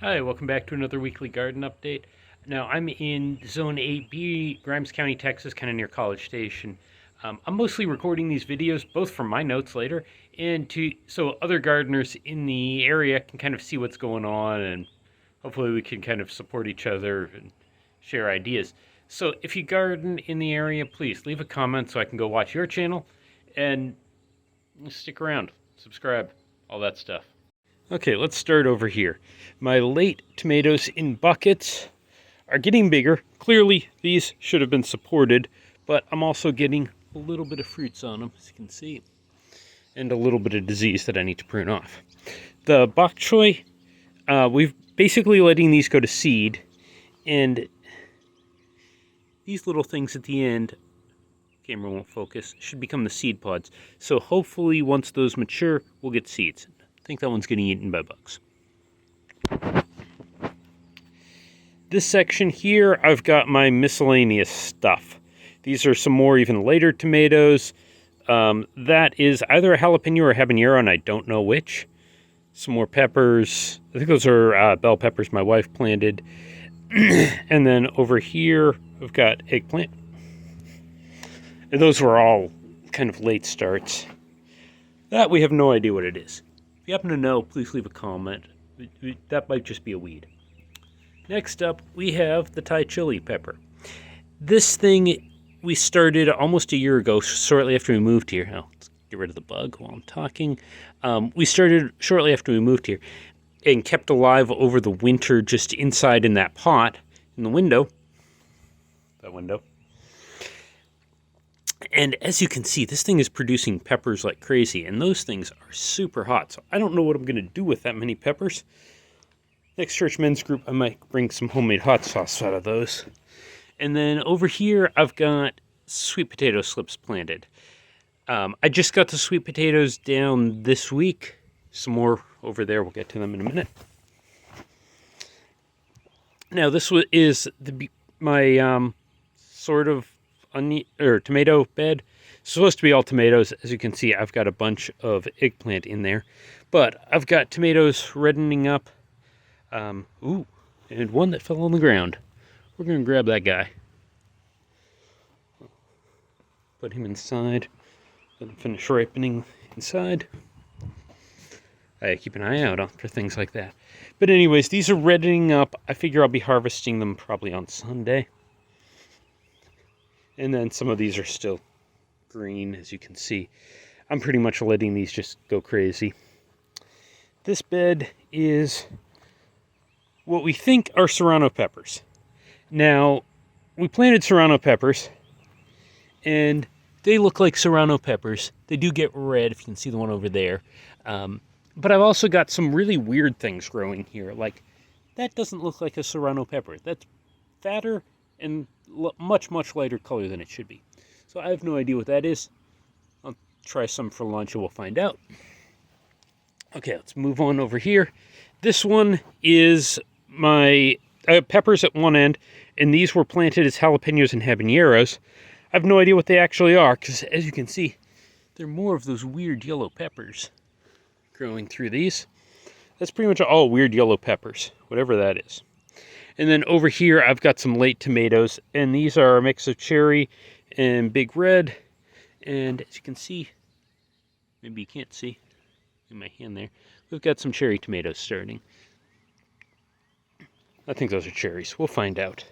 Hi, welcome back to another weekly garden update. Now, I'm in Zone 8B, Grimes County, Texas, kind of near College Station. I'm mostly recording these videos, both from my notes later, and so other gardeners in the area can kind of see what's going on, and hopefully we can kind of support each other and share ideas. So if you garden in the area, please leave a comment so I can go watch your channel, and stick around, subscribe, all that stuff. Okay, let's start over here. My late tomatoes in buckets are getting bigger. Clearly, these should have been supported, but I'm also getting a little bit of fruits on them, as you can see, and a little bit of disease that I need to prune off. The bok choy, we've basically letting these go to seed, and these little things at the end, camera won't focus, should become the seed pods. So hopefully once those mature, we'll get seeds. I think that one's getting eaten by bugs. This section here, I've got my miscellaneous stuff. These are some more even later tomatoes. That is either a jalapeno or a habanero, and I don't know which. Some more peppers. I think those are bell peppers my wife planted. And then over here, I've got eggplant. And those were all kind of late starts. That we have no idea what it is. If you happen to know, please leave a comment. That might just be a weed. Next up, we have the Thai chili pepper. This thing we started almost a year ago, shortly after we moved here. Oh, let's get rid of the bug while I'm talking. We started shortly after we moved here and kept alive over the winter just inside in that pot in the window. That window. And as you can see, this thing is producing peppers like crazy, and those things are super hot. So I don't know what I'm going to do with that many peppers. Next church men's group, I might bring some homemade hot sauce out of those. And then over here, I've got sweet potato slips planted. I just got the sweet potatoes down this week. Some more over there. We'll get to them in a minute. Now, this is my sort of onion or tomato bed. It's supposed to be all tomatoes. As you can see, I've got a bunch of eggplant in there. But I've got tomatoes reddening up. Ooh, and one that fell on the ground. We're going to grab that guy. Put him inside. Let him finish ripening inside. I keep an eye out for things like that. But anyways, these are reddening up. I figure I'll be harvesting them probably on Sunday. And then some of these are still green, as you can see. I'm pretty much letting these just go crazy. This bed is what we think are serrano peppers. Now, we planted serrano peppers, and they look like serrano peppers. They do get red, if you can see the one over there. But I've also got some really weird things growing here. Like, that doesn't look like a serrano pepper. That's fatter and much, much lighter color than it should be. So I have no idea what that is. I'll try some for lunch and we'll find out. Okay, let's move on over here. This one is my peppers at one end, and these were planted as jalapenos and habaneros. I have no idea what they actually are, because as you can see, they're more of those weird yellow peppers growing through these. That's pretty much all weird yellow peppers, whatever that is. And then over here, I've got some late tomatoes, and these are a mix of cherry and big red. And as you can see, maybe you can't see in my hand there, we've got some cherry tomatoes starting. I think those are cherries. We'll find out.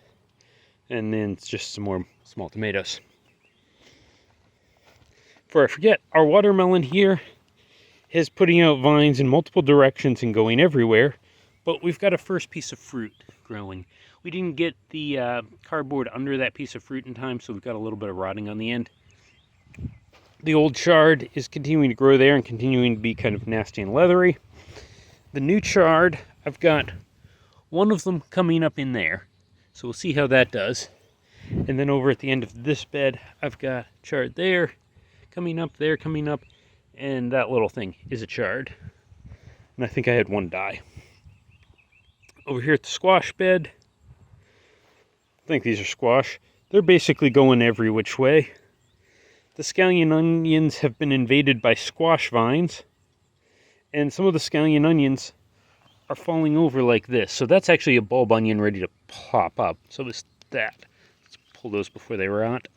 And then it's just some more small tomatoes. Before I forget, our watermelon here is putting out vines in multiple directions and going everywhere. But we've got a first piece of fruit growing. We didn't get the cardboard under that piece of fruit in time, so we've got a little bit of rotting on the end. The old chard is continuing to grow there and continuing to be kind of nasty and leathery. The new chard, I've got one of them coming up in there, so we'll see how that does. And then over at the end of this bed, I've got chard there, coming up, and that little thing is a chard. And I think I had one die. Over here at the squash bed, I think these are squash. They're basically going every which way. The scallion onions have been invaded by squash vines, and some of the scallion onions are falling over like this. So that's actually a bulb onion ready to pop up. So this that. Let's pull those before they rot.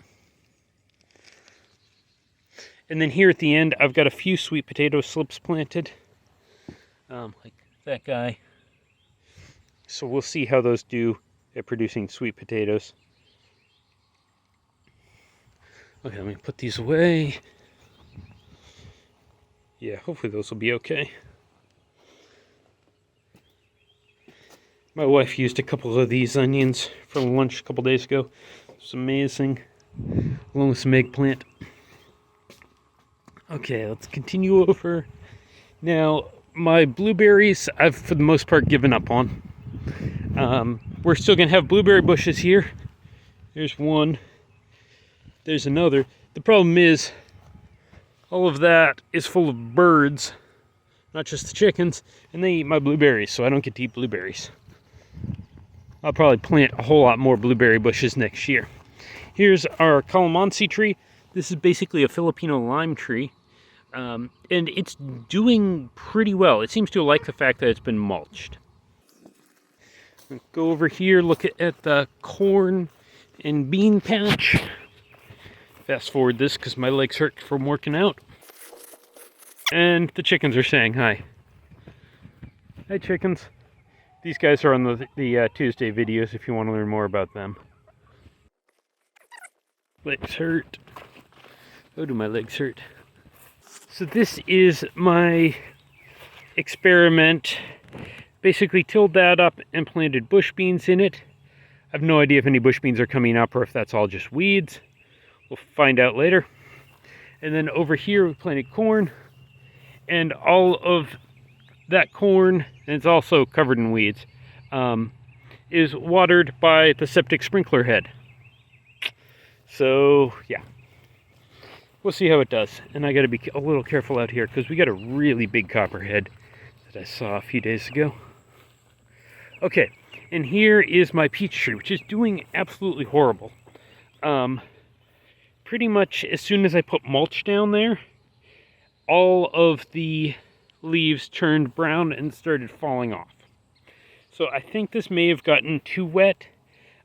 And then here at the end, I've got a few sweet potato slips planted, like that guy. So we'll see how those do at producing sweet potatoes. Okay, let me put these away. Yeah, hopefully those will be okay. My wife used a couple of these onions for lunch a couple days ago. It's amazing, along with some eggplant. Okay, let's continue over. Now, my blueberries, I've for the most part given up on. We're still going to have blueberry bushes here. There's one. There's another. The problem is, all of that is full of birds, not just the chickens, and they eat my blueberries, so I don't get to eat blueberries. I'll probably plant a whole lot more blueberry bushes next year. Here's our calamansi tree. This is basically a Filipino lime tree. And it's doing pretty well. It seems to like the fact that it's been mulched. Go over here, look at the corn and bean patch. Fast forward this because my legs hurt from working out. And the chickens are saying hi. Hi, chickens. These guys are on the Tuesday videos if you want to learn more about them. Legs hurt. Oh, do my legs hurt. So this is my experiment. Basically tilled that up and planted bush beans in it. I have no idea if any bush beans are coming up or if that's all just weeds. We'll find out later. And then over here we planted corn. And all of that corn, and it's also covered in weeds, is watered by the septic sprinkler head. So, yeah. We'll see how it does. And I got to be a little careful out here because we got a really big copperhead that I saw a few days ago. Okay, and here is my peach tree, which is doing absolutely horrible. Pretty much as soon as I put mulch down there, all of the leaves turned brown and started falling off. So I think this may have gotten too wet.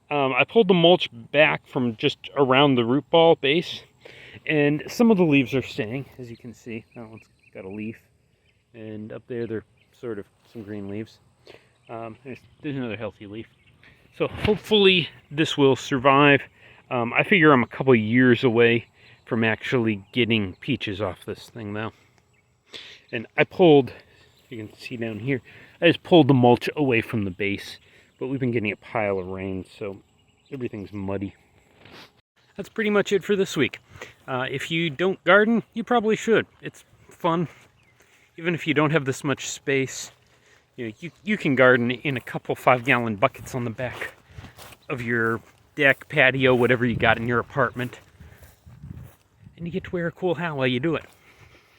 I pulled the mulch back from just around the root ball base, and some of the leaves are staying, as you can see. That one's got a leaf, and up there they're sort of some green leaves. There's another healthy leaf. So hopefully this will survive. I figure I'm a couple years away from actually getting peaches off this thing though. And I pulled, you can see down here, I just pulled the mulch away from the base, but we've been getting a pile of rain, so everything's muddy. That's pretty much it for this week. If you don't garden, you probably should. It's fun. Even if you don't have this much space, you can garden in a couple 5-gallon buckets on the back of your deck, patio, whatever you got in your apartment. And you get to wear a cool hat while you do it.